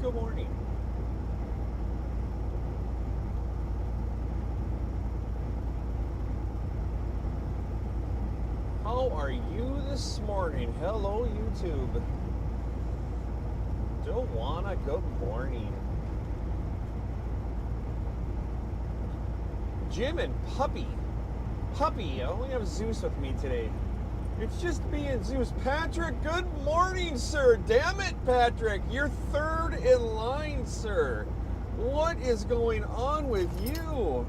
Good morning. How are you this morning? Hello, YouTube. Joanna, good morning. Jim and Puppy. Puppy, I only have Zeus with me today. It's just me and Zeus. Patrick, good morning, sir. Damn it, Patrick. You're third in line, sir. What is going on with you?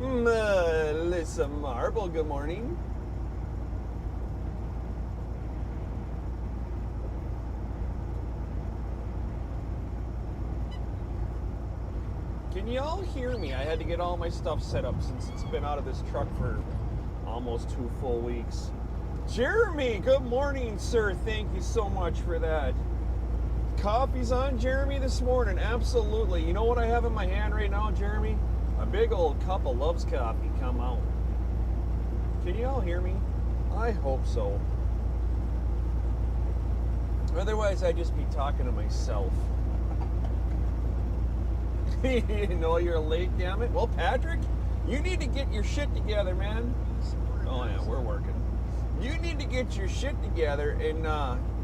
Melissa Marble, good morning. Can y'all hear me? I had to get all my stuff set up since it's been out of this truck for almost 2 full weeks. Jeremy, good morning, sir. Thank you so much for that. Coffee's on, Jeremy, this morning. Absolutely. You know what I have in my hand right now, Jeremy? A big old cup of Love's coffee come out. Can you all hear me? I hope so. Otherwise, I'd just be talking to myself. You know you're late, damn it. Well, Patrick, you need to get your shit together, man. Oh, yeah, we're working. You need to get your shit together and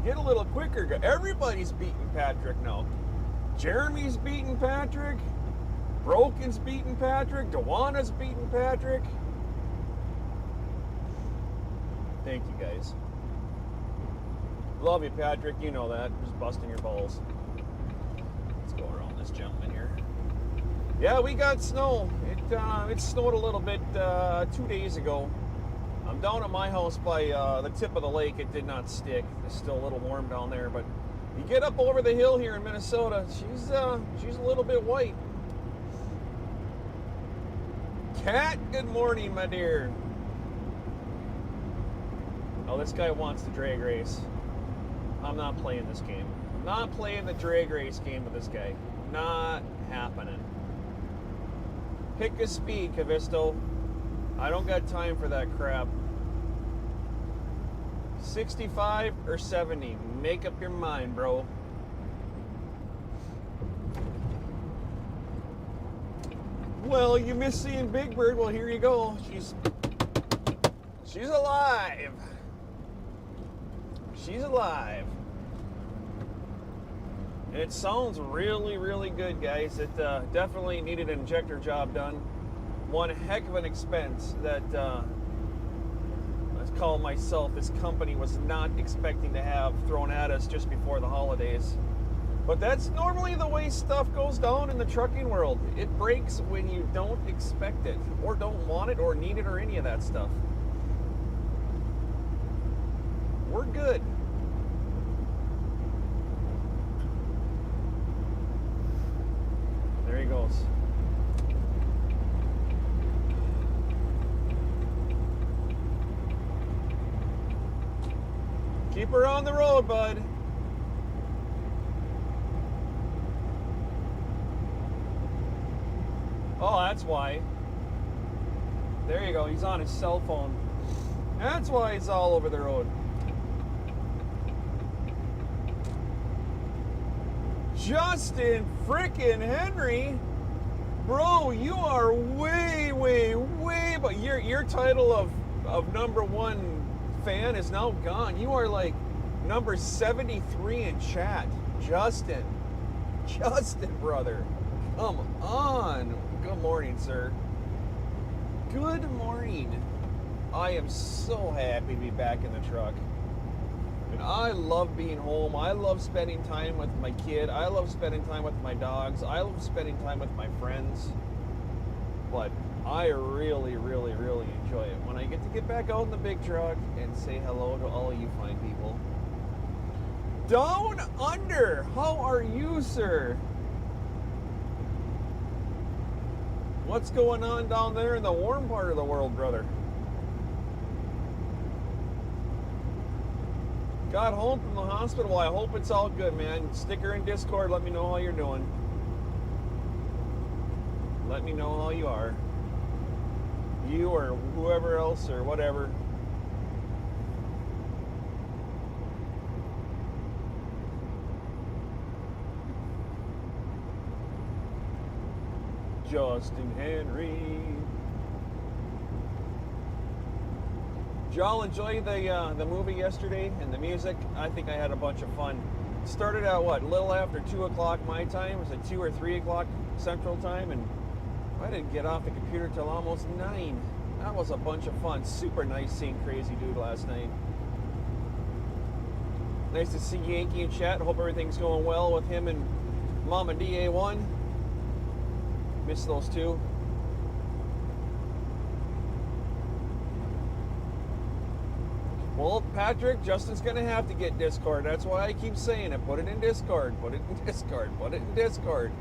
get a little quicker. Everybody's beating Patrick now. Jeremy's beating Patrick. Broken's beating Patrick. Dewana's beating Patrick. Thank you, guys. Love you, Patrick. You know that. Just busting your balls. Let's go around this gentleman here. Yeah, we got snow. It snowed a little bit 2 days ago. I'm down at my house by the tip of the lake. It did not stick. It's still a little warm down there, but you get up over the hill here in Minnesota, she's a little bit white. Kat, good morning, my dear. Oh, this guy wants the drag race. I'm not playing this game. I'm not playing the drag race game with this guy. Not happening. Pick a speed, Cavisto. I don't got time for that crap. 65 or 70. Make up your mind, bro. Well, you miss seeing Big Bird. Well, here you go. She's alive. She's alive. And it sounds really, really good, guys. It definitely needed an injector job done. One heck of an expense that let's call myself, this company was not expecting to have thrown at us just before the holidays. But that's normally the way stuff goes down in the trucking world. It breaks when you don't expect it, or don't want it, or need it, or any of that stuff. We're good. There he goes. Keep her on the road, bud. Oh, that's why. There you go. He's on his cell phone. That's why he's all over the road. Justin frickin' Henry. Bro, you are way, but your title of number one fan is now gone. You are like number 73 in chat. Justin, brother. Come on. Good morning, sir. Good morning. I am so happy to be back in the truck. And I love being home. I love spending time with my kid. I love spending time with my dogs. I love spending time with my friends. But I really enjoy it when I get back out in the big truck and say hello to all of you fine people. Down Under, how are you, sir? What's going on down there in the warm part of the world, brother? Got home from the hospital. I hope it's all good, man. Stick her in Discord. Let me know how you're doing. Let me know how you are. You or whoever else or whatever. Justin Henry. Did y'all enjoy the movie yesterday and the music? I think I had a bunch of fun. Started at what, a little after 2 o'clock my time. Was it 2 or 3 o'clock Central Time? And I didn't get off the computer till almost 9. That was a bunch of fun. Super nice seeing Crazy Dude last night. Nice to see Yankee in chat. Hope everything's going well with him and Mama DA1. Miss those two. Well, Patrick, Justin's going to have to get Discord. That's why I keep saying it. Put it in Discord. Put it in Discord. Put it in Discord.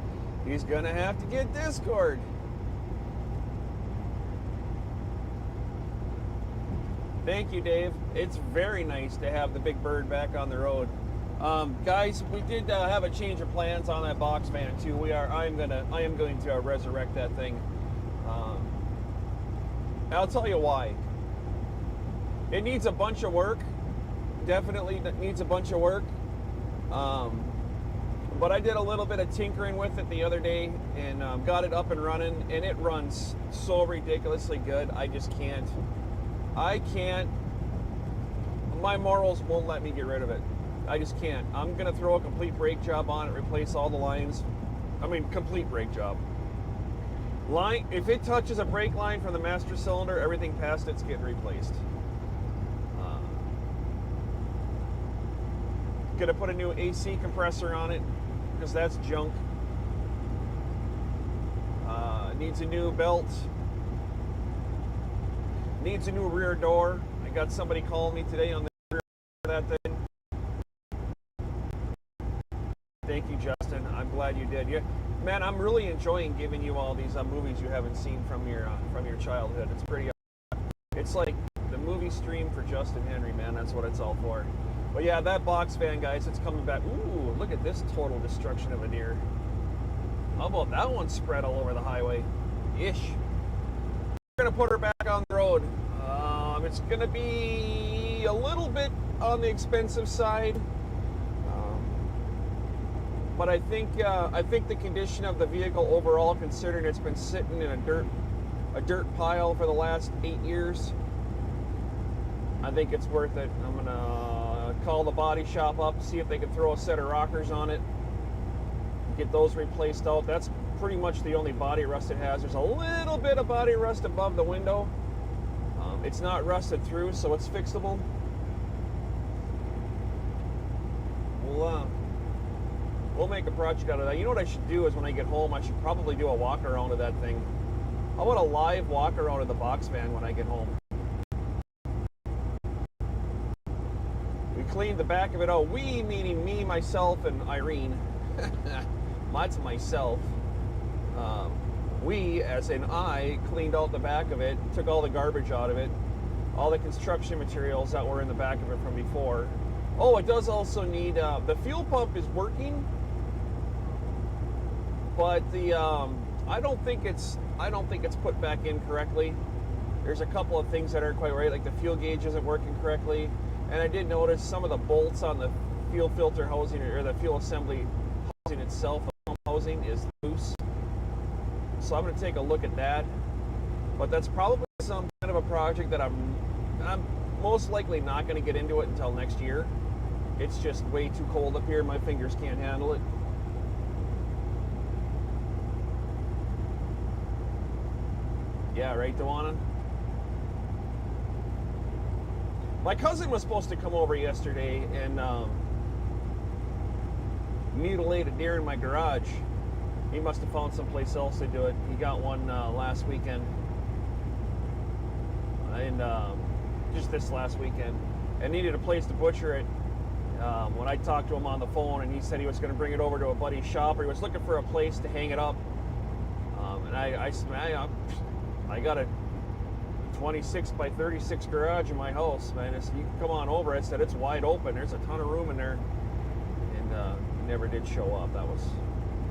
He's going to have to get Discord. Thank you, Dave. It's very nice to have the big bird back on the road. Guys, we did have a change of plans on that box van too. I am going to resurrect that thing. I'll tell you why. It needs a bunch of work. Definitely needs a bunch of work. But I did a little bit of tinkering with it the other day and got it up and running, and it runs so ridiculously good. I just can't. My morals won't let me get rid of it. I just can't. I'm going to throw a complete brake job on it, replace all the lines. I mean, complete brake job. If it touches a brake line from the master cylinder, everything past it's getting replaced. Going to put a new AC compressor on it because that's junk. Needs a new belt. Needs a new rear door. I got somebody calling me today on the rear of that thing. Thank you, Justin. I'm glad you did. Man, I'm really enjoying giving you all these movies you haven't seen from your childhood. It's pretty. It's like the movie stream for Justin Henry, man. That's what it's all for. But yeah, that box van, guys, it's coming back. Ooh, look at this total destruction of a deer. How about that one spread all over the highway? Ish. We're going to put her back on the road. It's going to be a little bit on the expensive side. But I think the condition of the vehicle overall, considering it's been sitting in a dirt pile for the last 8 years, I think it's worth it. I'm going to call the body shop up, see if they can throw a set of rockers on it, get those replaced out. That's pretty much the only body rust it has. There's a little bit of body rust above the window. It's not rusted through, so it's fixable. We'll make a project out of that. You know what I should do is when I get home, I should probably do a walk around of that thing. How about a live walk around of the box van when I get home? We cleaned the back of it out. We, meaning me, myself, and Irene. That's myself. We, as in I, cleaned out the back of it, took all the garbage out of it, all the construction materials that were in the back of it from before. Oh, it does also need, the fuel pump is working, but the, I don't think it's put back in correctly. There's a couple of things that aren't quite right, like the fuel gauge isn't working correctly, and I did notice some of the bolts on the fuel filter housing, or the fuel assembly housing itself, the pump housing, is loose. So I'm going to take a look at that, but that's probably some kind of a project that I'm most likely not going to get into it until next year. It's just way too cold up here. My fingers can't handle it. Yeah, right, Dewana? My cousin was supposed to come over yesterday and mutilate a deer in my garage. He must have found someplace else to do it. He got one last weekend. And just this last weekend. And needed a place to butcher it. When I talked to him on the phone, and he said he was going to bring it over to a buddy's shop, or he was looking for a place to hang it up. And I got a 26 by 36 garage in my house, man. You can come on over. I said it's wide open. There's a ton of room in there. And he never did show up.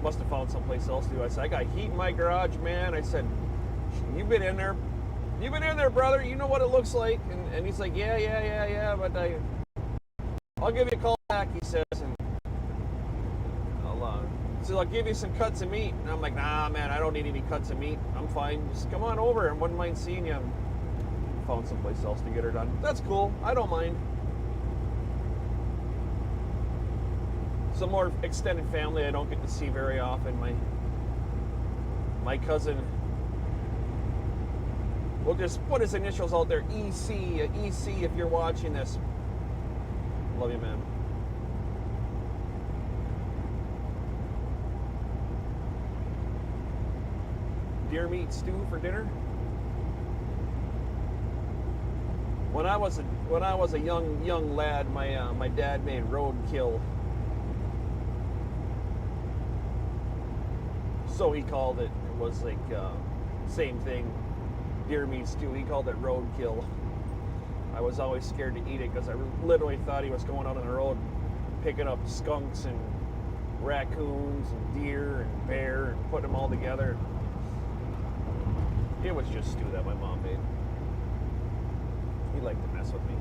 Must have found someplace else to do. I said, I got heat in my garage, man. I said, you've been in there. You've been in there, brother. You know what it looks like. And he's like, yeah. But I'll give you a call back, he says. And I'll So I'll give you some cuts of meat. And I'm like, nah, man, I don't need any cuts of meat. I'm fine. Just come on over. I wouldn't mind seeing you. Found someplace else to get her done. That's cool. I don't mind. Some more extended family I don't get to see very often. My cousin, we'll just put his initials out there, EC. EC, if you're watching this. Love you, man. Deer meat stew for dinner. When I was a young lad, my dad made roadkill. So he called it. It was like same thing, deer meat stew. He called it roadkill. I was always scared to eat it because I literally thought he was going out on the road picking up skunks and raccoons and deer and bear and putting them all together. It was just stew that my mom made. He liked to mess with me.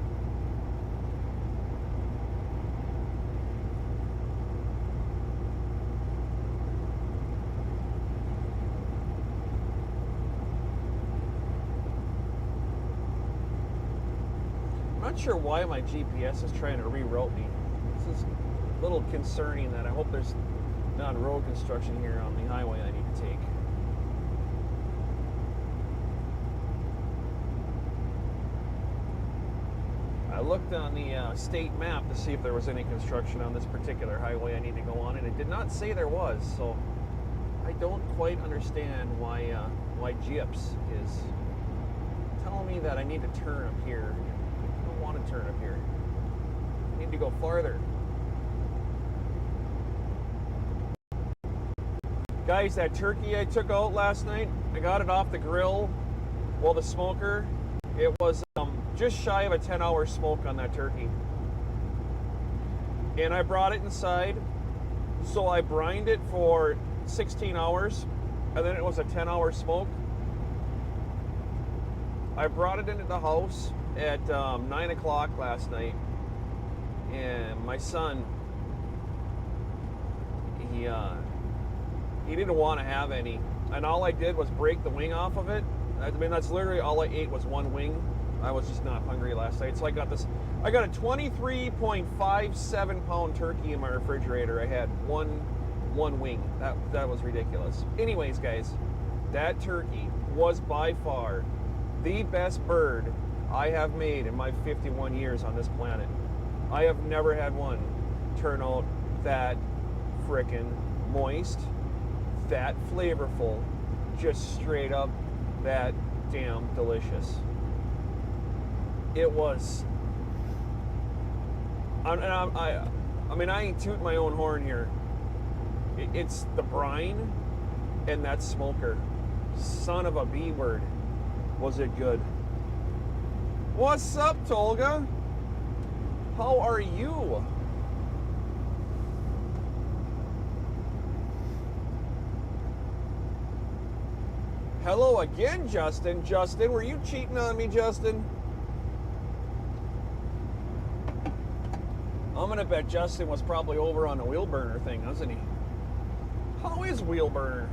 I'm not sure why my GPS is trying to reroute me. This is a little concerning that I hope there's not road construction here on the highway I need to take. I looked on the state map to see if there was any construction on this particular highway I need to go on, and it did not say there was, so I don't quite understand why GIPS is telling me that I need to turn up here. I don't want to turn up here. I need to go farther. Guys, that turkey I took out last night, I got it off the grill, well, the smoker. It was just shy of a 10-hour smoke on that turkey. And I brought it inside, so I brined it for 16 hours, and then it was a 10-hour smoke. I brought it into the house at 9 o'clock last night, and my son, he didn't want to have any, and all I did was break the wing off of it. I mean, that's literally all I ate was one wing. I was just not hungry last night, so I got a 23.57 pound turkey in my refrigerator. I had one wing. That was ridiculous. Anyways, guys, that turkey was by far the best bird I have made in my 51 years on this planet. I have never had one turn out that frickin' moist, that flavorful, just straight up that damn delicious. It was, I mean, I ain't tooting my own horn here. It's the brine and that smoker. Son of a B word, was it good. What's up, Tolga? How are you? Hello again, Justin. Justin, were you cheating on me, Justin? I'm gonna bet Justin was probably over on the wheel burner thing, wasn't he? How is wheel burner?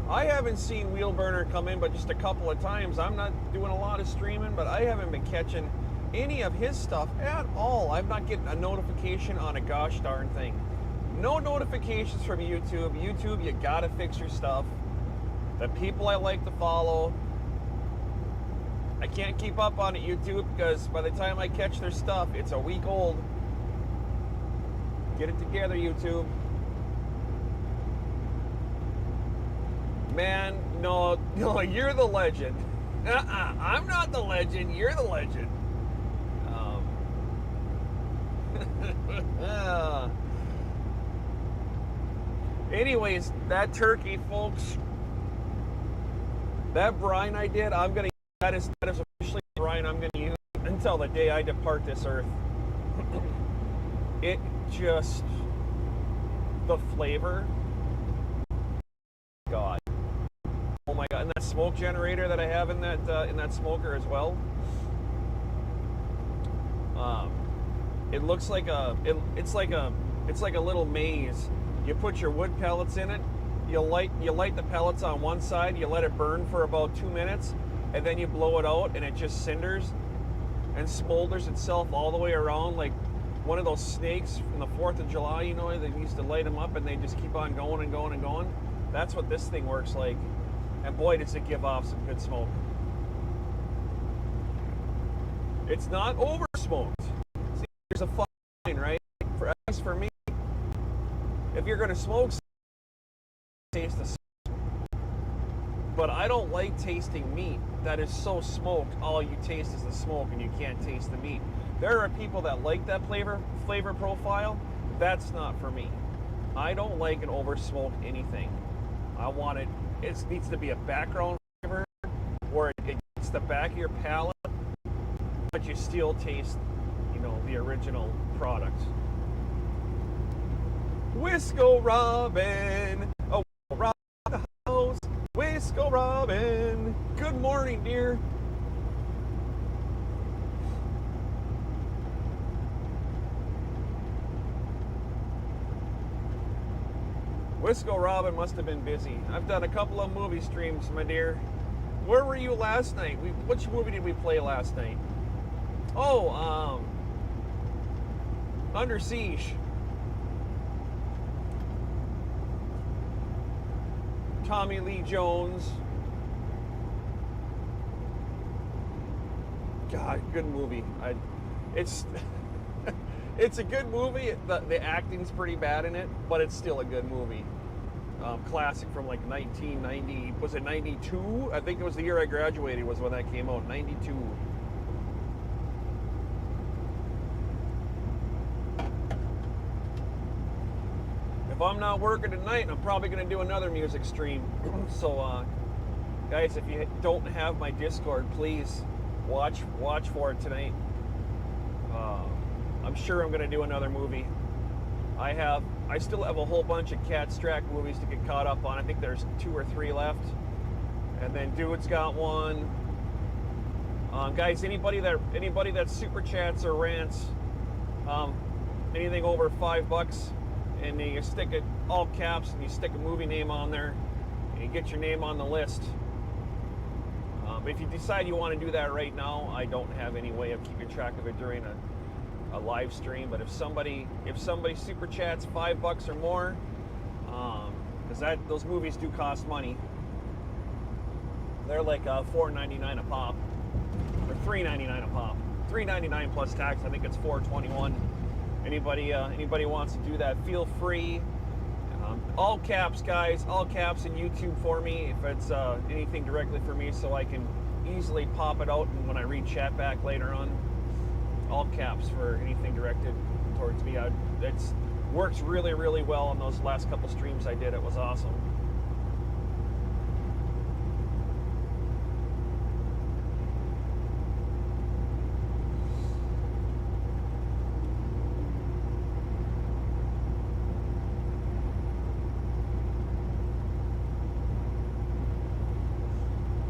I haven't seen wheel burner come in, but just a couple of times. I'm not doing a lot of streaming, but I haven't been catching any of his stuff at all. I'm not getting a notification on a gosh darn thing. No notifications from YouTube. YouTube, you gotta fix your stuff. The people I like to follow, I can't keep up on it, YouTube, because by the time I catch their stuff, it's a week old. Get it together, YouTube. Man, no, you're the legend. I'm not the legend, you're the legend. Anyways, that turkey, folks, that brine I did, that is officially the brine I'm going to use until the day I depart this earth. It just, the flavor, God. Oh my God, and that smoke generator that I have in that smoker as well. It looks like it's like a little maze. You put your wood pellets in it. You light the pellets on one side. You let it burn for about 2 minutes, and then you blow it out, and it just cinders and smolders itself all the way around like one of those snakes from the 4th of July. You know, they used to light them up, and they just keep on going and going and going. That's what this thing works like. And boy, does it give off some good smoke. It's not over smoked. See, there's a fine line, right? For me, if you're going to smoke, taste the smoke. But I don't like tasting meat that is so smoked, all you taste is the smoke and you can't taste the meat. There are people that like that flavor profile. That's not for me. I don't like an over smoked anything. I want it needs to be a background flavor where it gets the back of your palate, but you still taste, you know, the original product. Wisco Robin, oh, rock the house. Wisco Robin, good morning, dear. Wisco Robin must have been busy. I've done a couple of movie streams, my dear. Where were you last night? Which movie did we play last night? Oh, Under Siege. Tommy Lee Jones. God, good movie. It's it's a good movie. The acting's pretty bad in it, but it's still a good movie. Classic from like 1990. Was it 92? I think it was the year I graduated was when that came out. 92. If I'm not working tonight, I'm probably going to do another music stream. So, guys, if you don't have my Discord, please watch for it tonight. I'm sure I'm going to do another movie. I still have a whole bunch of Cat Strack movies to get caught up on. I think there's 2 or 3 left. And then Dude's got one. Guys, anybody that super chats or rants, anything over $5, and you stick it all caps and you stick a movie name on there, and you get your name on the list. If you decide you want to do that right now, I don't have any way of keeping track of it during a live stream. But if somebody super chats $5 or more, because those movies do cost money. They're like $4.99 a pop, or $3.99 a pop. $3.99 plus tax. I think it's $4.21. Anybody wants to do that, feel free. All caps, guys. All caps in YouTube for me if it's anything directly for me, so I can easily pop it out and when I read chat back later on. All caps for anything directed towards me. It's works really, really well on those last couple streams I did. It was awesome.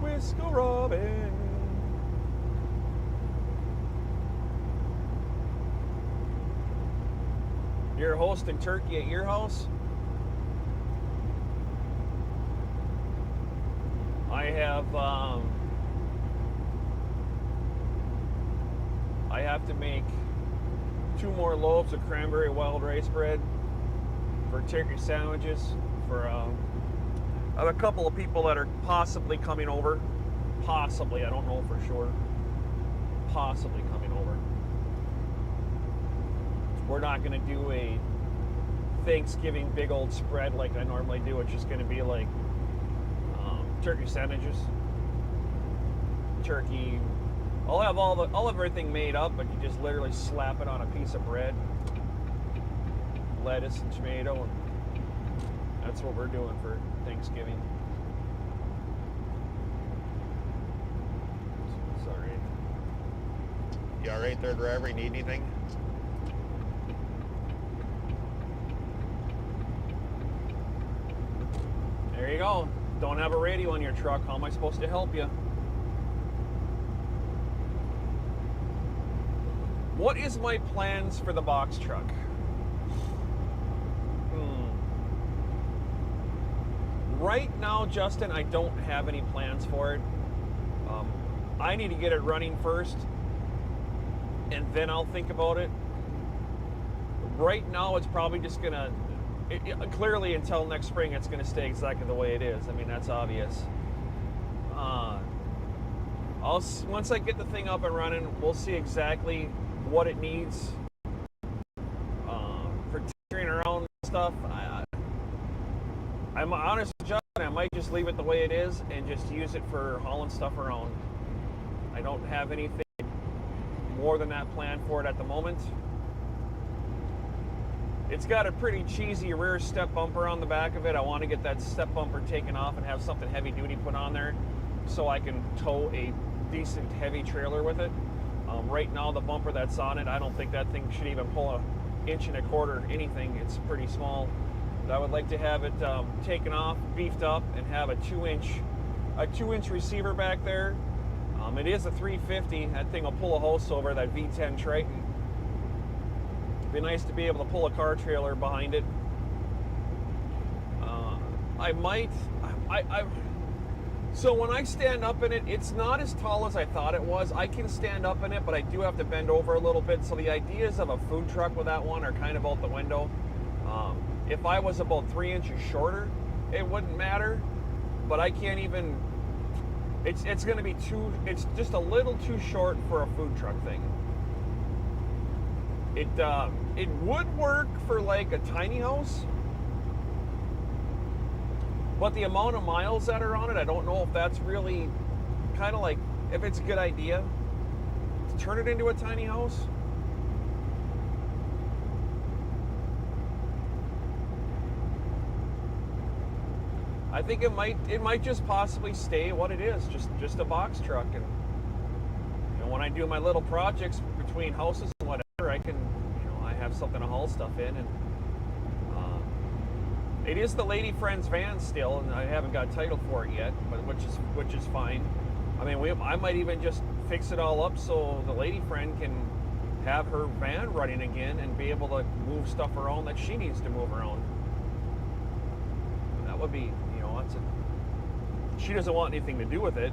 Wisco Robin. You're hosting turkey at your house? I have to make 2 more loaves of cranberry wild rice bread for turkey sandwiches for I have a couple of people that are possibly coming over. Possibly, I don't know for sure. Possibly coming over. We're not going to do a Thanksgiving big old spread like I normally do. It's just going to be like turkey sandwiches, turkey. I'll have everything made up, but you just literally slap it on a piece of bread, lettuce and tomato, and that's what we're doing for Thanksgiving. Sorry. You all right there, driver? You need anything? There you go. Don't have a radio in your truck. How am I supposed to help you? What is my plans for the box truck? Right now, Justin, I don't have any plans for it. I need to get it running first, and then I'll think about it. Right now, it's probably just gonna, clearly until next spring, it's gonna stay exactly the way it is. I mean, that's obvious. Once I get the thing up and running, we'll see exactly what it needs for tearing around stuff. I'm honest with Justin, I might just leave it the way it is and just use it for hauling stuff around. I don't have anything more than that planned for it at the moment. It's got a pretty cheesy rear step bumper on the back of it. I want to get that step bumper taken off and have something heavy duty put on there so I can tow a decent heavy trailer with it. Right now, the bumper that's on it, I don't think that thing should even pull 1.25 inches anything. It's pretty small. But I would like to have it taken off, beefed up, and have a 2-inch receiver back there. It is a 350. That thing will pull a house over, that V10 Triton. It'd be nice to be able to pull a car trailer behind it. So when I stand up in it, it's not as tall as I thought it was. I can stand up in it, but I do have to bend over a little bit. So the ideas of a food truck with that one are kind of out the window. If I was about 3 inches shorter, it wouldn't matter. But I can't even. It's going to be it's just a little too short for a food truck thing. It would work for like a tiny house, but the amount of miles that are on it, I don't know if that's really kind of like, if it's a good idea to turn it into a tiny house. I think it might just possibly stay what it is, just a box truck. And when I do my little projects between houses and whatever, I can, I have something to haul stuff in. And it is the lady friend's van still, and I haven't got title for it yet, but which is fine. I mean, I might even just fix it all up so the lady friend can have her van running again and be able to move stuff around that she needs to move around. That would be, she doesn't want anything to do with it.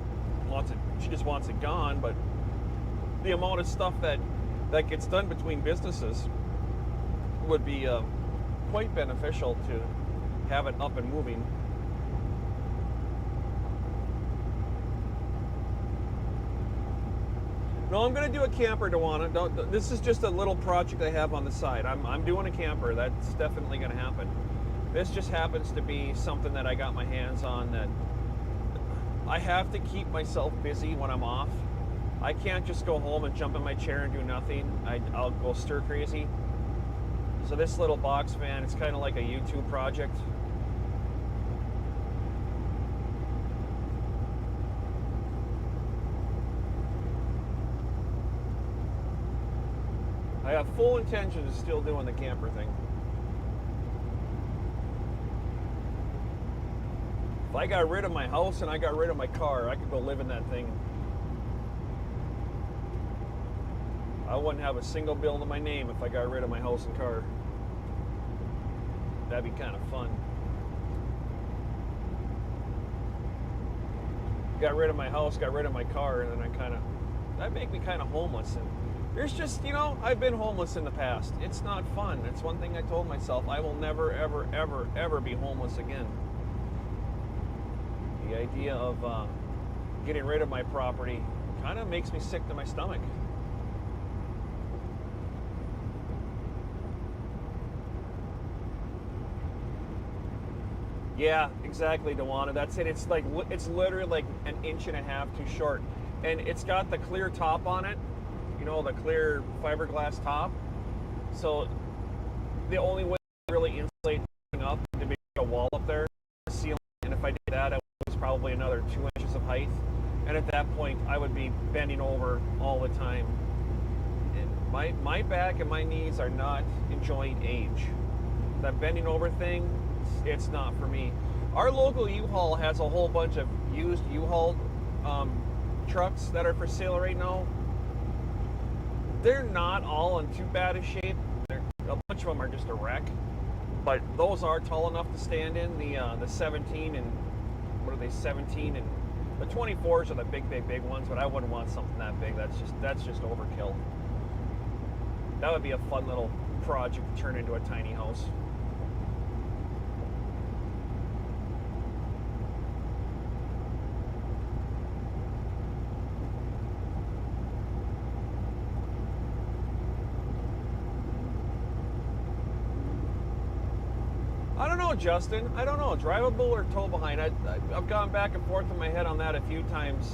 She just wants it gone. But the amount of stuff that gets done between businesses would be quite beneficial to have it up and moving. No, I'm going to do a camper, Dewana. This is just a little project I have on the side. I'm doing a camper. That's definitely going to happen. This just happens to be something that I got my hands on that I have to keep myself busy when I'm off. I can't just go home and jump in my chair and do nothing. I'll go stir crazy. So this little box van, it's kind of like a YouTube project. I have full intention of still doing the camper thing. If I got rid of my house and I got rid of my car, I could go live in that thing. I wouldn't have a single bill to my name if I got rid of my house and car. That'd be kind of fun. Got rid of my house, got rid of my car, and then that'd make me kind of homeless. And there's just, I've been homeless in the past. It's not fun. It's one thing I told myself. I will never, ever, ever, ever be homeless again. The idea of getting rid of my property kind of makes me sick to my stomach. Yeah, exactly, Dewana. That's it. It's literally like 1.5 inches too short. And it's got the clear top on it, the clear fiberglass top. So the only way to really insulate up to be a wall up there, ceiling. And if I did that, I was probably another 2 inches of height. And at that point, I would be bending over all the time. And my back and my knees are not enjoying age. That bending over thing, it's not for me. Our local U-Haul has a whole bunch of used U-Haul trucks that are for sale right now. they're not all in too bad a shape. A bunch of them are just a wreck, but those are tall enough to stand in. The 17 and what are they? 17 and the 24s are the big ones, but I wouldn't want something that big. That's just overkill. That would be a fun little project to turn into a tiny house. I don't know, Justin. I don't know. Drivable or tow behind? I've gone back and forth in my head on that a few times.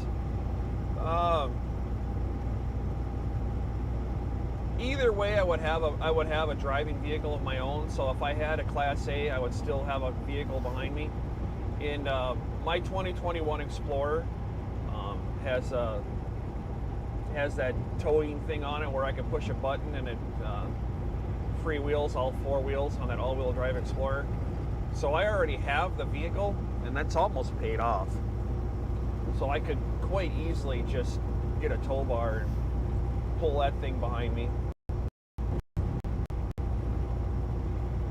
Either way, I would have a driving vehicle of my own. So if I had a Class A, I would still have a vehicle behind me. And my 2021 Explorer has that towing thing on it where I can push a button and it free wheels, all four wheels on that all-wheel drive Explorer. So I already have the vehicle, and that's almost paid off. So I could quite easily just get a tow bar and pull that thing behind me.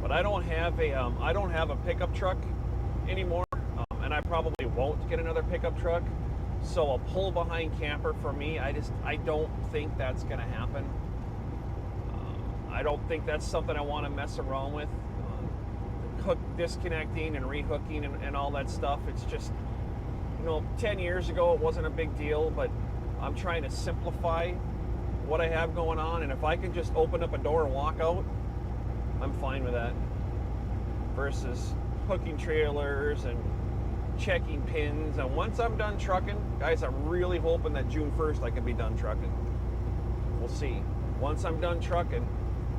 But I don't have a pickup truck anymore, and I probably won't get another pickup truck. So a pull behind camper for me, I don't think that's going to happen. I don't think that's something I want to mess around with. Disconnecting and rehooking and all that stuff. It's just, 10 years ago it wasn't a big deal, but I'm trying to simplify what I have going on, and if I can just open up a door and walk out, I'm fine with that. Versus hooking trailers and checking pins. And once I'm done trucking, guys, I'm really hoping that June 1st I can be done trucking. We'll see. Once I'm done trucking,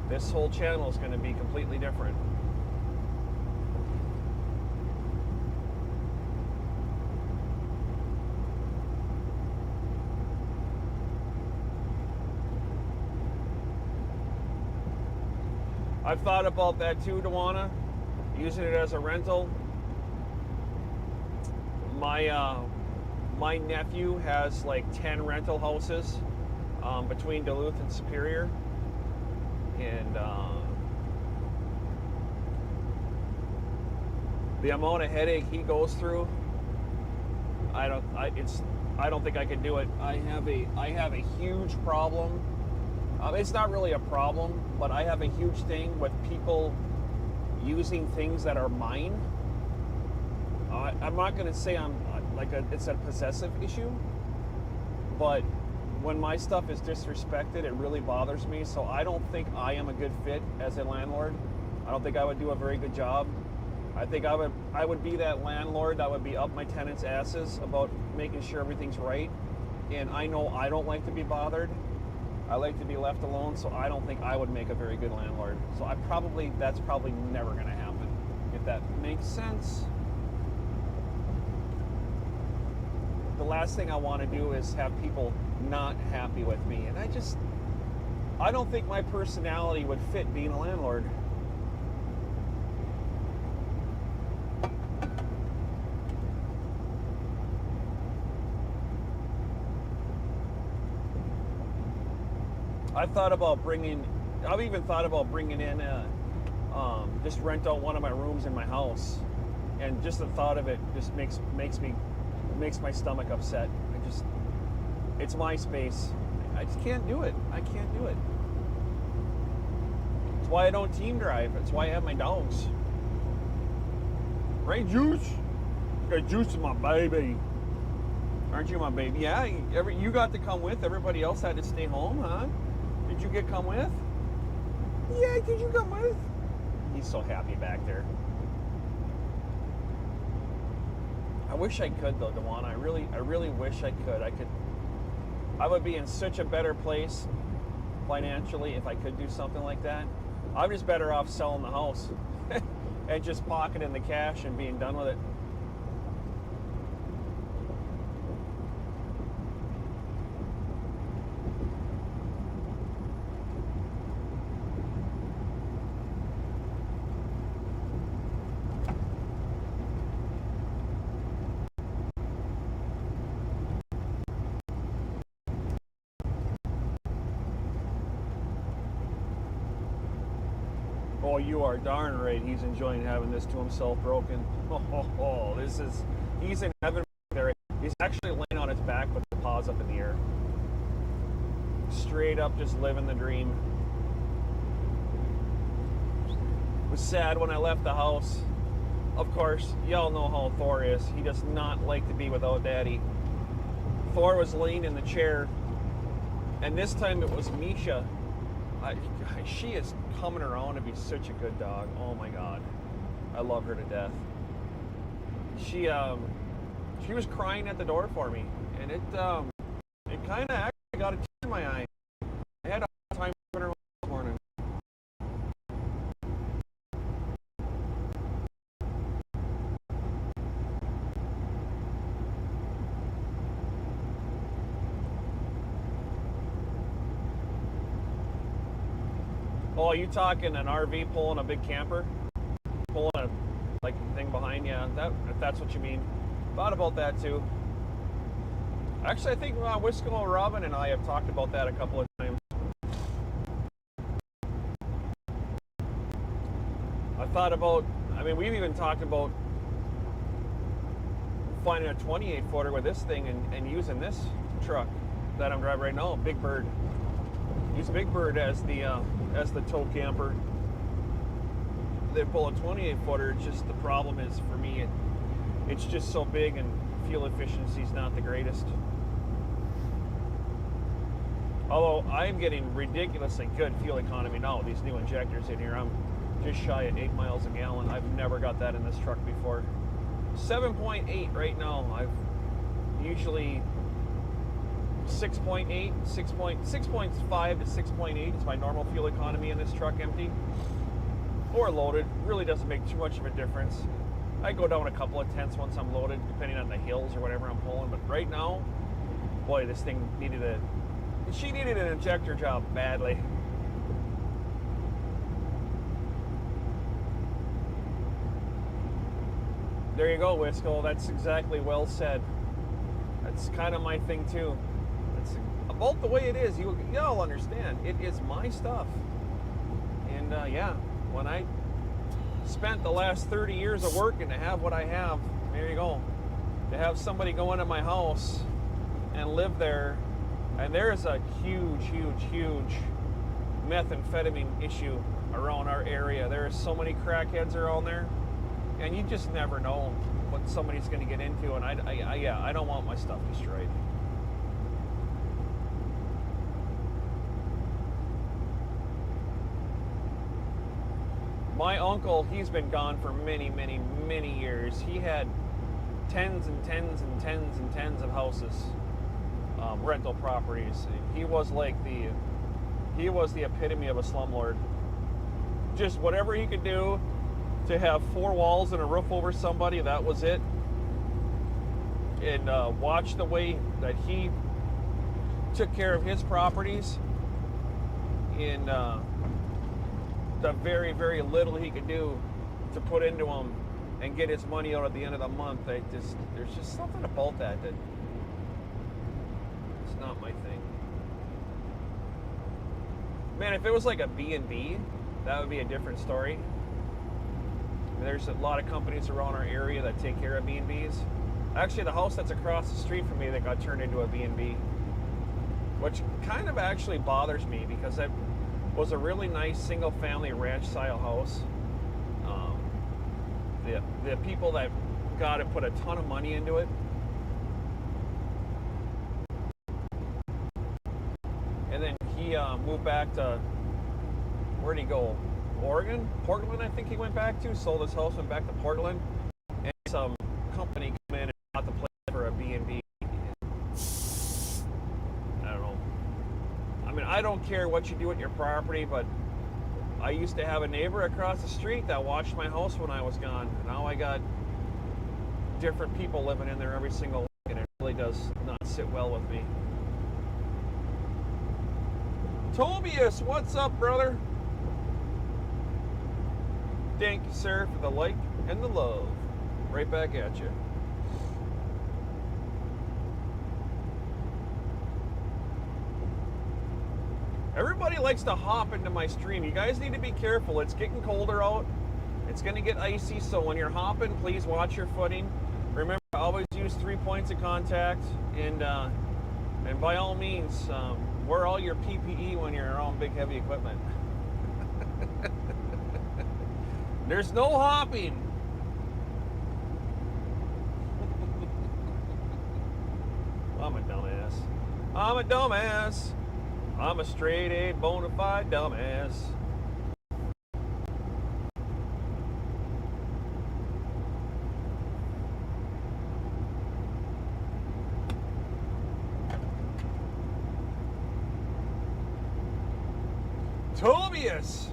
this whole channel is going to be completely different. I've thought about that too, Dewana, using it as a rental. My nephew has like 10 rental houses between Duluth and Superior, and the amount of headache he goes through, I don't think I could do it. I have a huge problem. It's not really a problem, but I have a huge thing with people using things that are mine. I'm not going to say it's a possessive issue, but when my stuff is disrespected, it really bothers me. So I don't think I am a good fit as a landlord. I don't think I would do a very good job. I think I would be that landlord that would be up my tenants' asses about making sure everything's right. And I know I don't like to be bothered. I like to be left alone, so I don't think I would make a very good landlord. So that's probably never going to happen, if that makes sense. The last thing I want to do is have people not happy with me, and I don't think my personality would fit being a landlord. I've even thought about bringing in just rent out one of my rooms in my house, and just the thought of it just makes my stomach upset. It's my space. I just can't do it. I can't do it. That's why I don't team drive. That's why I have my dogs. Right, Juice? Juice is my baby. Aren't you my baby? Yeah, you got to come with. Everybody else had to stay home, huh? Did you come with? Yeah, did you come with? He's so happy back there. I wish I could though, Dewana. I really wish I could. I would be in such a better place financially if I could do something like that. I'm just better off selling the house and just pocketing the cash and being done with it. Oh, you are darn right. He's enjoying having this to himself broken. He's in heaven there. He's actually laying on his back with the paws up in the air. Straight up just living the dream. It was sad when I left the house. Of course, y'all know how Thor is. He does not like to be without Daddy. Thor was laying in the chair, and this time it was Misha. She is coming around to be such a good dog. Oh my God, I love her to death. She was crying at the door for me, and it kind of actually got a tear in my eye. I had a hard time putting her this morning. Oh, are you talking an RV pulling a big camper? Pulling a thing behind you? If that's what you mean. Thought about that too. Actually, I think Wisco, Robin, and I have talked about that a couple of times. I thought about, we've even talked about finding a 28 footer with this thing and using this truck that I'm driving right now, Big Bird. Use Big Bird as the tow camper. They pull a 28 footer. It's just the problem is for me, it's just so big and fuel efficiency is not the greatest. Although I am getting ridiculously good fuel economy now. These new injectors in here, I'm just shy at 8 miles a gallon. I've never got that in this truck before. 7.8 right now. I've usually 6.8, 6.5 to 6.8 is my normal fuel economy in this truck empty. Or loaded. Really doesn't make too much of a difference. I go down a couple of tenths once I'm loaded, depending on the hills or whatever I'm pulling. But right now, boy, this thing needed she needed an injector job badly. There you go, Wisco. That's exactly well said. That's kind of my thing too. It's about the way it is. Y'all understand. It is my stuff. And yeah, when I spent the last 30 years of working to have what I have, there you go. To have somebody go into my house and live there, and there's a huge methamphetamine issue around our area. There are so many crackheads around there, and you just never know what somebody's going to get into. And I don't want my stuff destroyed. My uncle, he's been gone for many years. He had tens of houses, rental properties. He was the epitome of a slumlord. Just whatever he could do to have 4 walls and a roof over somebody, that was it. And watch the way that he took care of his properties in the very little he could do to put into them and get his money out at the end of the month. There's just something about that it's not my thing. Man, if it was like a B&B, that would be a different story. There's a lot of companies around our area that take care of B&Bs. Actually, the house that's across the street from me that got turned into a B&B, which kind of actually bothers me because it was a really nice single-family ranch-style house. The people that got it put a ton of money into it. And then he moved back to, where'd he go? Oregon? Portland, I think he went back to. Sold his house, went back to Portland. And some company came in and bought the place for a B&B. I don't know. I don't care what you do with your property, but I used to have a neighbor across the street that watched my house when I was gone. Now I got different people living in there every single week, and it really does not sit well with me. Tobias, what's up, brother? Thank you, sir, for the like and the love. Right back at you. Everybody likes to hop into my stream. You guys need to be careful. It's getting colder out. It's going to get icy, so when you're hopping, please watch your footing. Remember, always use 3 points of contact, and by all means, wear all your PPE when you're around big, heavy equipment. There's no hopping. I'm a dumbass. I'm a dumbass. I'm a straight A bona fide dumbass. Tobias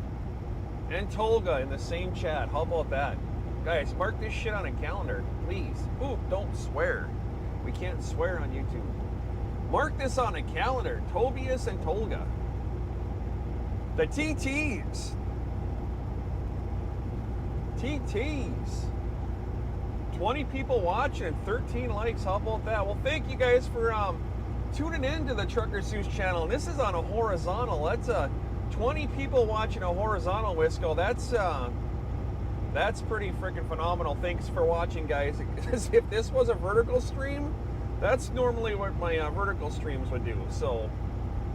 and Tolga in the same chat. How about that? Guys, mark this shit on a calendar, please. Ooh, don't swear. We can't swear on YouTube. Mark this on a calendar. Tobias and Tolga. The TTs. TTs. 20 people watching, 13 likes. How about that? Well, thank you guys for tuning in to the Trucker Zeus channel. And this is on a horizontal. That's 20 people watching a horizontal, Wisco. That's pretty freaking phenomenal. Thanks for watching, guys. Because if this was a vertical stream, that's normally what my vertical streams would do. So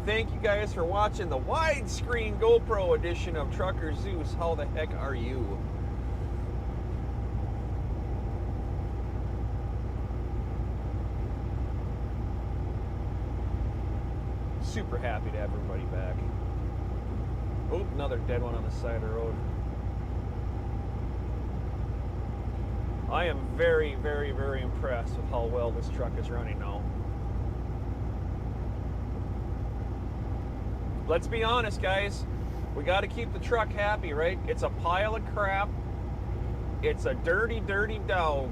thank you guys for watching the widescreen GoPro edition of Trucker Zeus. How the heck are you? Super happy to have everybody back. Oh, another dead one on the side of the road. I am very, very, very impressed with how well this truck is running now. Let's be honest, guys. We got to keep the truck happy, right? It's a pile of crap. It's a dirty, dirty dog.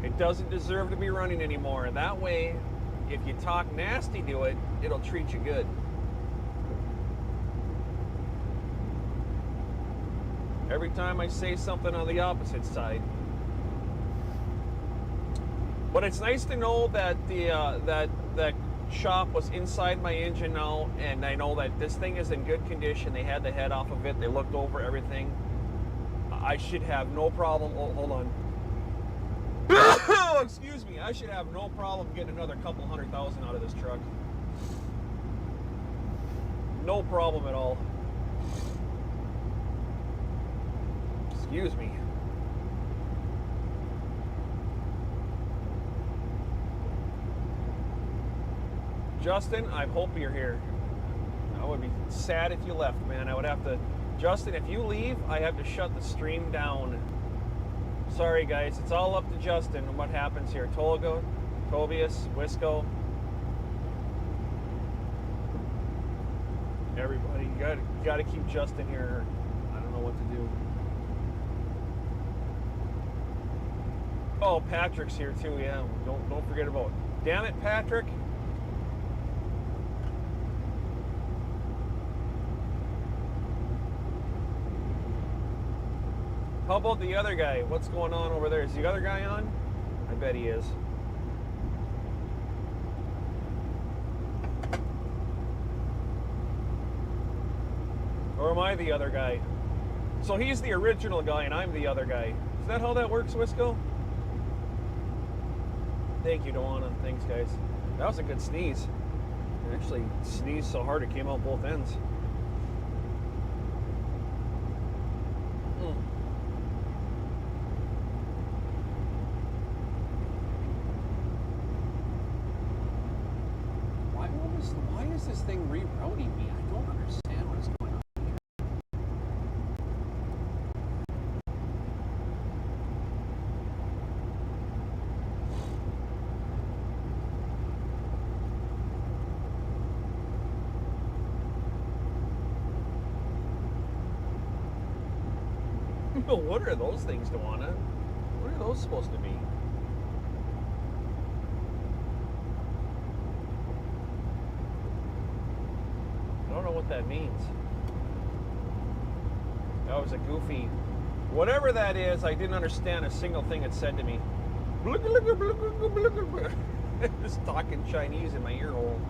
It doesn't deserve to be running anymore. And that way, if you talk nasty to it, it'll treat you good. Every time I say something on the opposite side. But it's nice to know that that shop was inside my engine now, and I know that this thing is in good condition. They had the head off of it. They looked over everything. I should have no problem. Oh, hold on. Excuse me. I should have no problem getting another couple $100,000 out of this truck. No problem at all. Excuse me. Justin, I hope you're here. I would be sad if you left, man. I would have to... Justin, if you leave, I have to shut the stream down. Sorry, guys. It's all up to Justin and what happens here. Tolga, Tobias, Wisco. Everybody, you gotta keep Justin here. I don't know what to do. Oh, Patrick's here too. Yeah, don't forget about it. Damn it, Patrick. How about the other guy? What's going on over there? Is the other guy on? I bet he is. Or am I the other guy? So he's the original guy and I'm the other guy. Is that how that works, Wisco? Thank you, Dewana. Thanks, guys. That was a good sneeze. I actually sneezed so hard it came out both ends. Why is this thing rerouting me? I don't understand what is going on here. What are those things, Dewana? What are those supposed to be? I don't know what that means. That was a goofy... Whatever that is, I didn't understand a single thing it said to me. Just talking Chinese in my ear hole.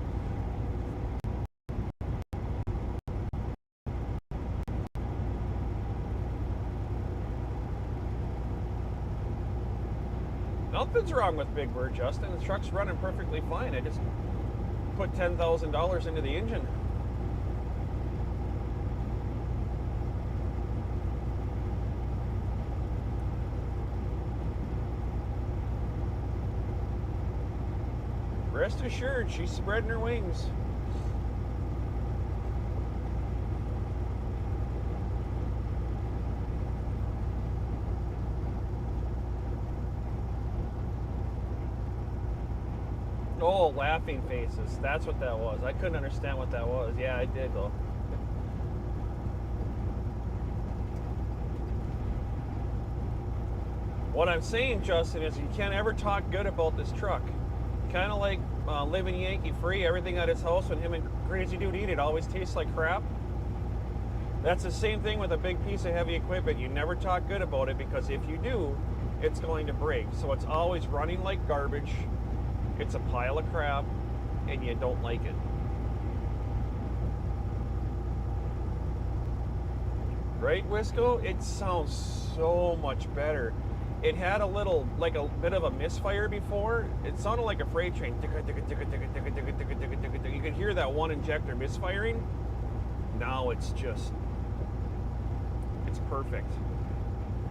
Nothing's wrong with Big Bird, Justin. The truck's running perfectly fine. I just put $10,000 into the engine. Rest assured, she's spreading her wings. Oh, laughing faces. That's what that was. I couldn't understand what that was. Yeah, I did though. What I'm saying, Justin, is you can't ever talk good about this truck. Kind of like living Yankee free, everything at his house when him and Crazy Dude eat it always tastes like crap. That's the same thing with a big piece of heavy equipment. You never talk good about it, because if you do, it's going to break. So it's always running like garbage. It's a pile of crap, and you don't like it. Right, Wisco? It sounds so much better. It had a little, like a bit of a misfire before. It sounded like a freight train. You could hear that one injector misfiring. Now it's just, it's perfect.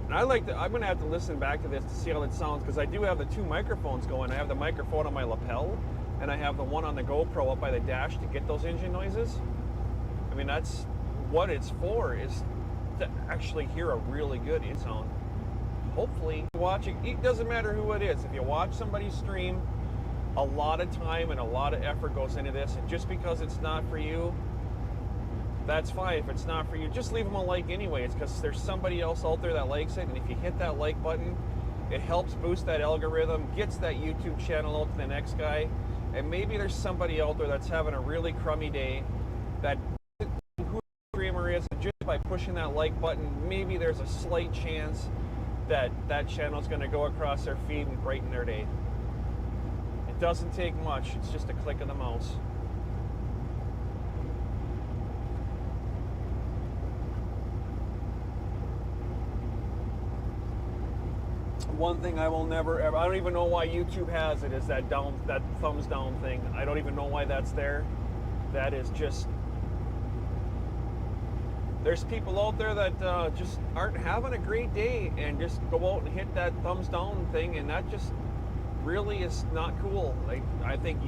And I'm going to have to listen back to this to see how it sounds, because I do have the two microphones going. I have the microphone on my lapel, and I have the one on the GoPro up by the dash to get those engine noises. I mean, that's what it's for, is to actually hear a really good sound. Hopefully, watching, it doesn't matter who it is. If you watch somebody stream, a lot of time and a lot of effort goes into this, and just because it's not for you, that's fine. If it's not for you, just leave them a like anyways, because there's somebody else out there that likes it, and if you hit that like button, it helps boost that algorithm, gets that YouTube channel out to the next guy, and maybe there's somebody out there that's having a really crummy day that who the streamer is, and just by pushing that like button, maybe there's a slight chance that that channel is going to go across their feed and brighten their day. It doesn't take much. It's just a click of the mouse. One thing I will never ever, I don't even know why YouTube has it, is that thumbs down thing. I don't even know why that's there. That is just, there's people out there that just aren't having a great day and just go out and hit that thumbs down thing, and that just really is not cool. Like, I think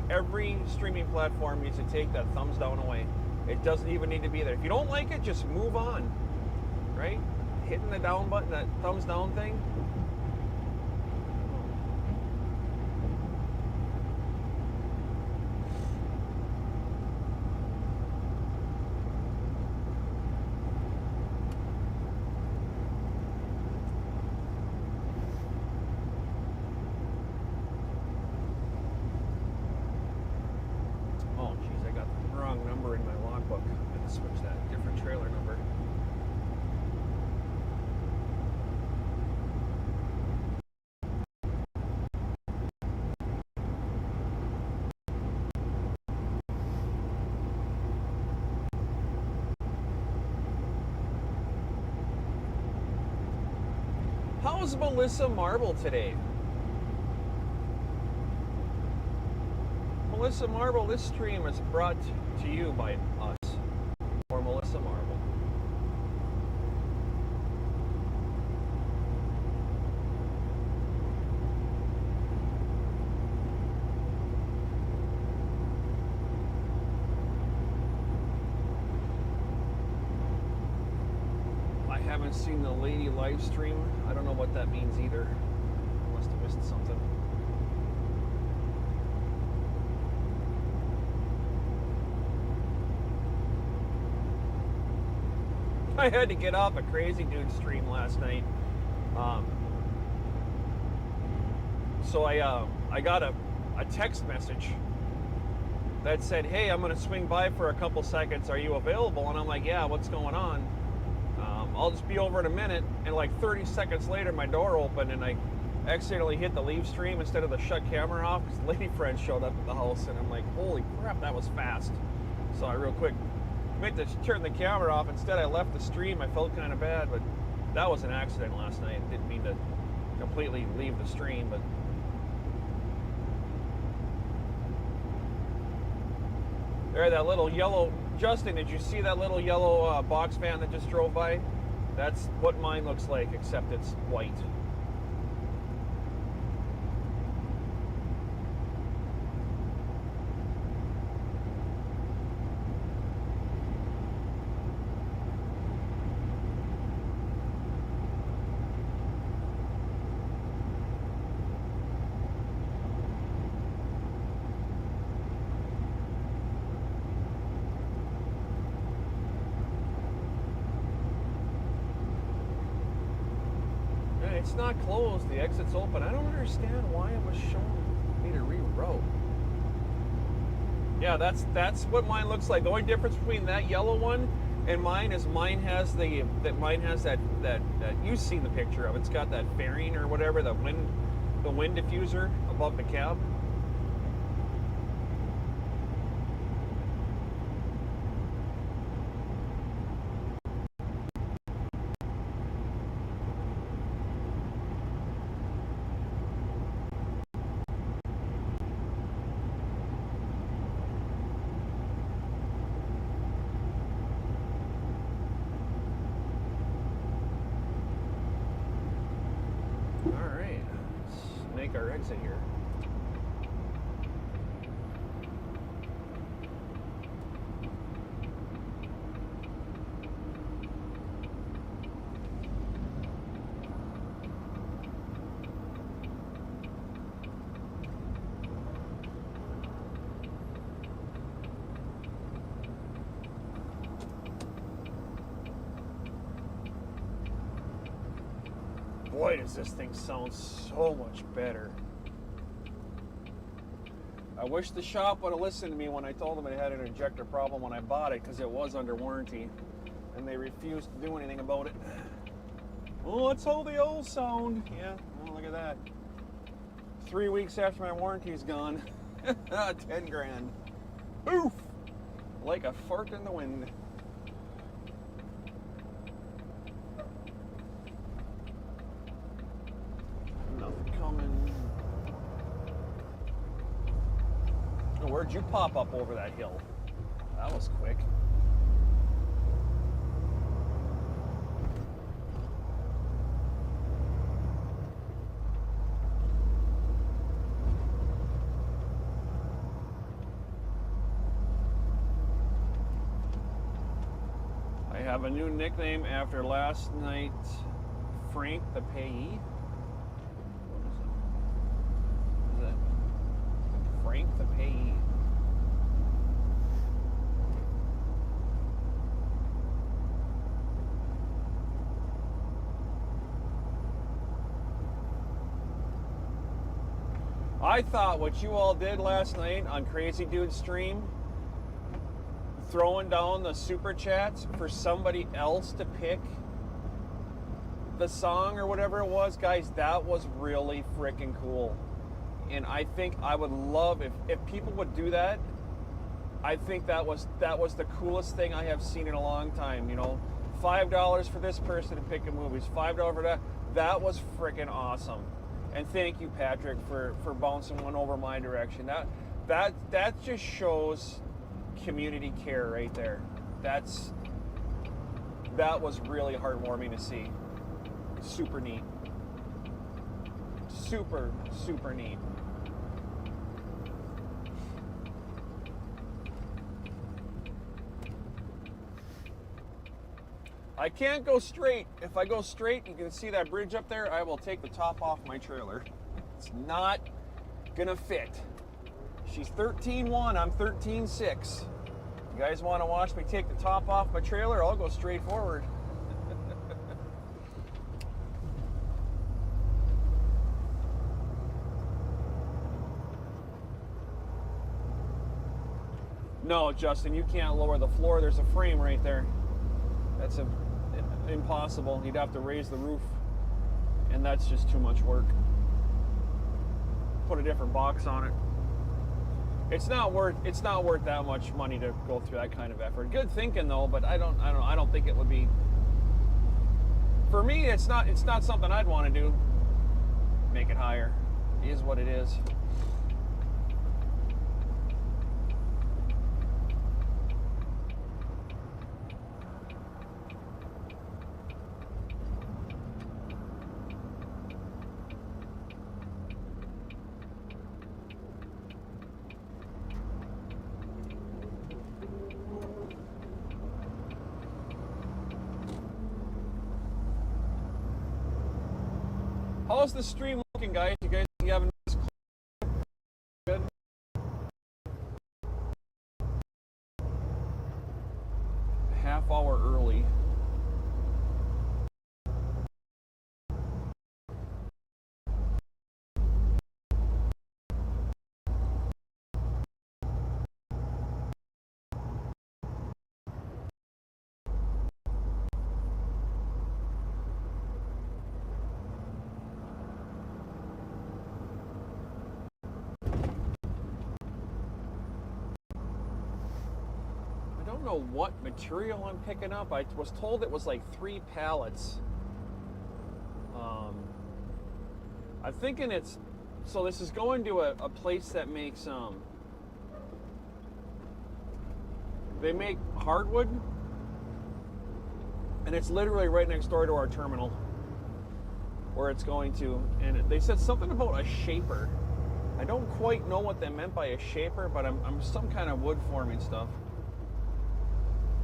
every streaming platform needs to take that thumbs down away. It doesn't even need to be there. If you don't like it, just move on, right? Hitting the down button, that thumbs down thing. How's Melissa Marble today? Melissa Marble, this stream is brought to you by us, or Melissa Marble. I haven't seen the lady live stream. I don't know what that means either. I must have missed something. I had to get off a Crazy Dude stream last night. So I got a text message that said, "Hey, I'm going to swing by for a couple seconds. Are you available?" And I'm like, "Yeah, what's going on?" I'll just be over in a minute. And like 30 seconds later, my door opened and I accidentally hit the leave stream instead of the shut camera off, because the lady friend showed up at the house, and I'm like, holy crap, that was fast. So I real quick meant to turn the camera off. Instead, I left the stream. I felt kind of bad, but that was an accident last night. Didn't mean to completely leave the stream, but there, that little yellow, Justin, did you see that little yellow box van that just drove by? That's what mine looks like, except it's white. It's not closed, the exit's open. I don't understand why it was showing me to reroute. Yeah, that's what mine looks like. The only difference between that yellow one and mine is mine has that you've seen the picture of. It's got that fairing or whatever, the wind diffuser above the cab. Our exit here. Boy, does this thing sound so much better. I wish the shop would have listened to me when I told them it had an injector problem when I bought it, because it was under warranty, and they refused to do anything about it. Oh, that's how they all sound. Yeah, well, look at that. 3 weeks after my warranty's gone, 10 grand. Oof! Like a fart in the wind. Nothing coming. Where'd you pop up over that hill? That was quick. I have a new nickname after last night, Frank the Payee. What is it? Frank the Payee. I thought what you all did last night on Crazy Dude's stream, throwing down the super chats for somebody else to pick the song or whatever it was, guys, that was really freaking cool. And I think I would love if people would do that. I think that was the coolest thing I have seen in a long time. You know, $5 for this person to pick a movie, $5 for that. That was freaking awesome. And thank you, Patrick, for bouncing one over my direction. That just shows community care right there. That was really heartwarming to see. Super neat. Super, super neat. I can't go straight. If I go straight, you can see that bridge up there, I will take the top off my trailer. It's not gonna fit. She's 13.1, I'm 13.6. You guys want to watch me take the top off my trailer? I'll go straight forward. No, Justin, you can't lower the floor. There's a frame right there. That's impossible. You'd have to raise the roof, and that's just too much work. Put a different box on it. It's not worth that much money to go through that kind of effort. Good thinking though, but I don't think it would be. For me, it's not something I'd want to do. make it higher. It is what it is. How's the stream looking, guys? You having this good? Half hour early. I don't know what material I'm picking up. I was told it was like 3 pallets. I'm thinking it's, so this is going to a place that makes, they make hardwood, and it's literally right next door to our terminal where it's going to. And they said something about a shaper. I don't quite know what they meant by a shaper, but I'm some kind of wood forming stuff.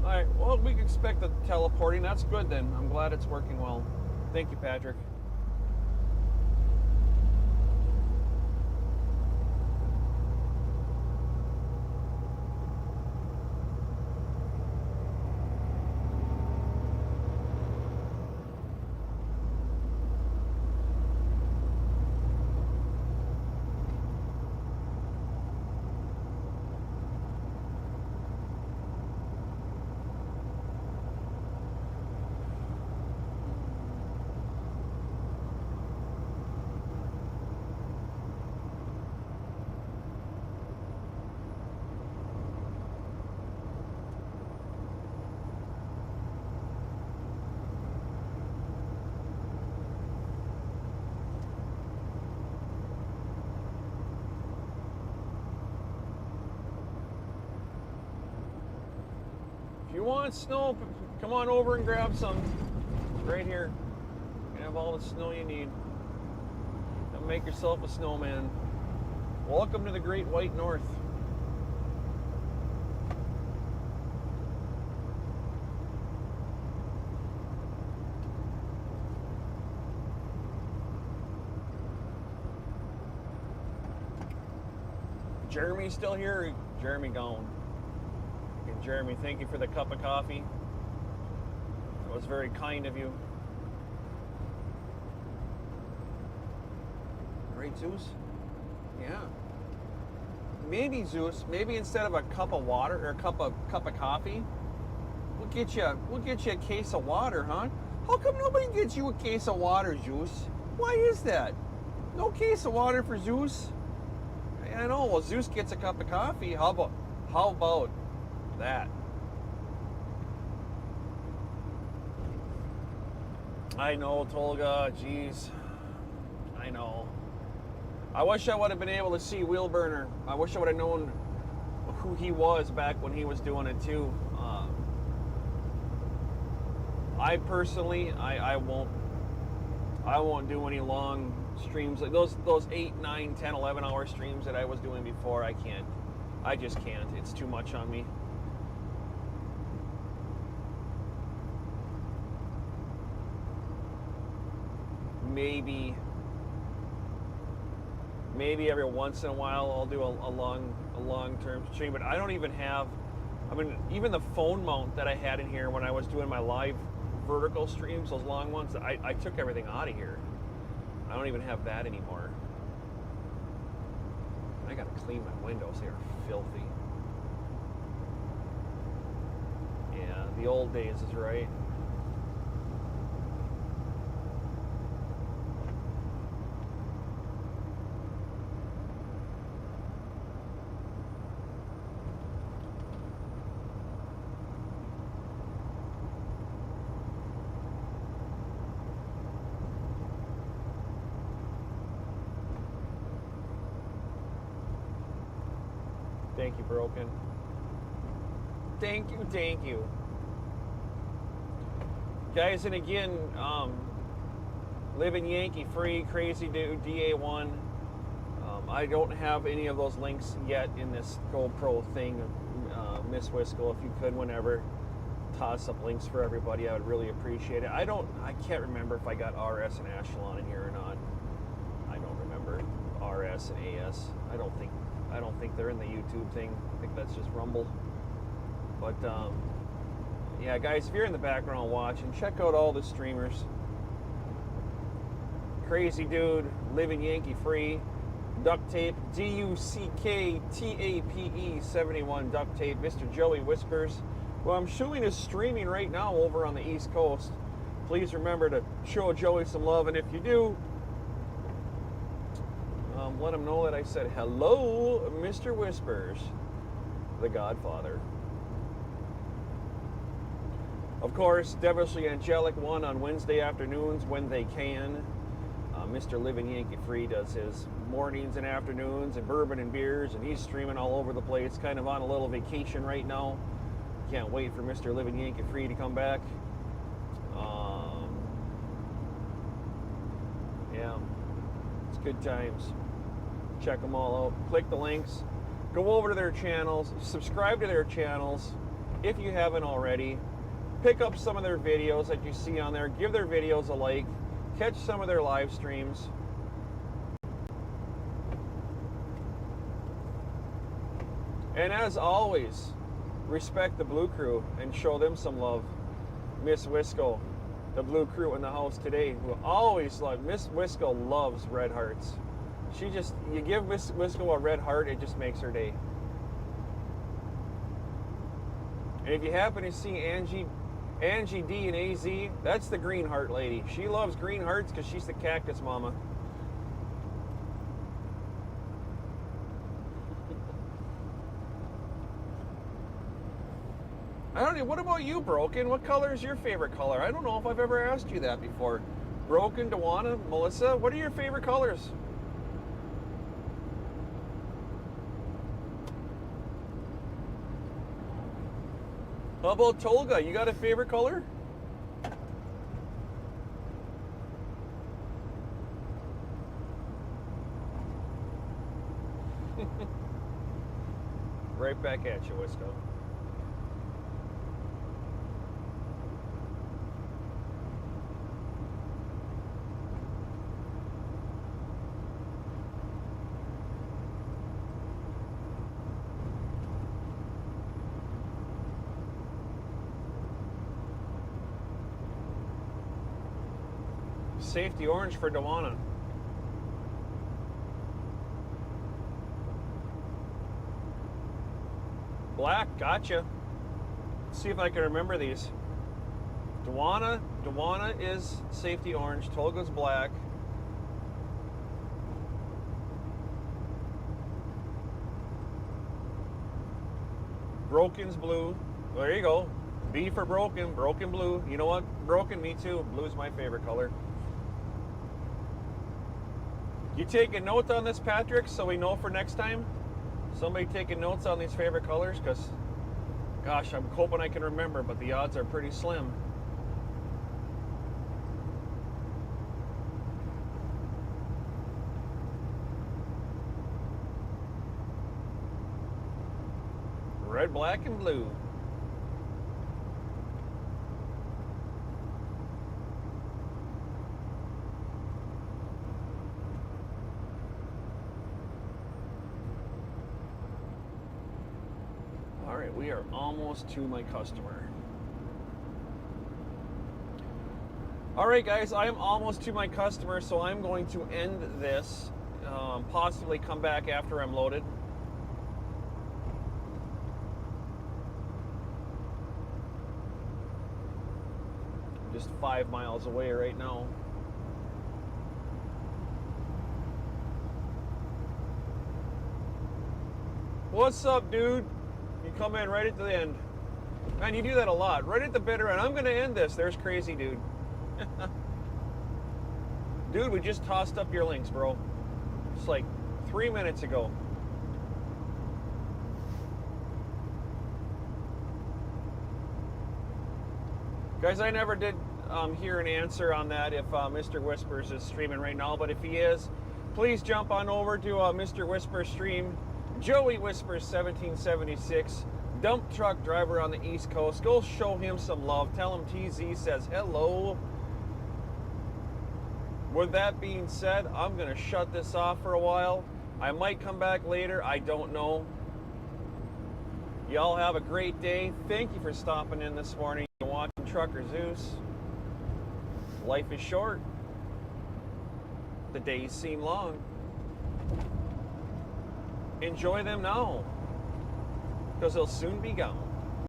All right, well, we can expect the teleporting. That's good then. I'm glad it's working well. Thank you, Patrick. If you want snow, come on over and grab some. Right here. You have all the snow you need. Come make yourself a snowman. Welcome to the Great White North. Jeremy's still here? Jeremy gone. And Jeremy, thank you for the cup of coffee. That was very kind of you. Right, Zeus? Yeah. Maybe, Zeus, maybe instead of a cup of water or a cup of coffee, we'll get you a case of water, huh? How come nobody gets you a case of water, Zeus? Why is that? No case of water for Zeus? I know. Well, Zeus gets a cup of coffee. How about that? I know, Tolga. Jeez, I know. I wish I would have been able to see Wheelburner. I wish I would have known who he was back when he was doing it too. I personally, I won't do any long streams like those 8, 9, 10, 11 hour streams that I was doing before. I just can't. It's too much on me. Maybe every once in a while I'll do a long-term stream, but I don't even have, I mean, even the phone mount that I had in here when I was doing my live vertical streams, those long ones, I took everything out of here. I don't even have that anymore. I gotta clean my windows. They are filthy. Yeah, the old days is right. Thank you, Broken. Thank you. Guys, and again, Living Yankee Free, Crazy Dude, DA1. I don't have any of those links yet in this GoPro thing. Miss Wisco, if you could, whenever, toss up links for everybody. I would really appreciate it. I can't remember if I got RS and Ashelon in here or not. I don't remember RS and AS. I don't think they're in the YouTube thing. I think that's just Rumble. But yeah, guys, if you're in the background watching, check out all the streamers. Crazy Dude, Living Yankee Free, Duct Tape, DUCKTAPE 71 Duct Tape, Mr. Joey Whispers. Well, I'm showing is streaming right now over on the East Coast. Please remember to show Joey some love, and if you do, let him know that I said hello, Mr. Whispers, the Godfather. Of course, Devilishly Angelic One on Wednesday afternoons when they can. Mr. Living Yankee Free does his mornings and afternoons and bourbon and beers, and he's streaming all over the place, kind of on a little vacation right now. Can't wait for Mr. Living Yankee Free to come back. Yeah, it's good times. Check them all out. Click the links. Go over to their channels. Subscribe to their channels if you haven't already. Pick up some of their videos that you see on there. Give their videos a like. Catch some of their live streams. And as always, respect the Blue Crew and show them some love. Miss Wisco, the Blue Crew in the house today, who always love. Miss Wisco loves red hearts. You give Miss Wisco a red heart, it just makes her day. And if you happen to see Angie D and AZ, that's the green heart lady. She loves green hearts because she's the cactus mama. I don't know, what about you, Broken? What color is your favorite color? I don't know if I've ever asked you that before. Broken, Dewana, Melissa, what are your favorite colors? How about Tolga? You got a favorite color? Right back at you, Wisco. Safety orange for Dewana. Black, gotcha. Let's see if I can remember these. Dewana is safety orange. Tolga's black. Broken's blue. There you go. B for Broken. Broken blue. You know what? Broken, me too. Blue's my favorite color. You taking notes on this, Patrick, so we know for next time? Somebody taking notes on these favorite colors? Because, gosh, I'm hoping I can remember, but the odds are pretty slim. Red, black, and blue. We are almost to my customer. All right, guys, I am almost to my customer, so I'm going to end this, possibly come back after I'm loaded. Just 5 miles away right now. What's up, dude? You come in right at the end. Man, you do that a lot. Right at the bitter end. I'm going to end this. There's Crazy Dude. Dude, we just tossed up your links, bro. It's like 3 minutes ago. Guys, I never did hear an answer on that if Mr. Whispers is streaming right now, but if he is, please jump on over to Mr. Whispers stream. Joey Whispers 1776, dump truck driver on the East Coast. Go show him some love. Tell him TZ says hello. With that being said, I'm going to shut this off for a while. I might come back later. I don't know. Y'all have a great day. Thank you for stopping in this morning and watching Trucker Zeus. Life is short. The days seem long. Enjoy them now, because they'll soon be gone.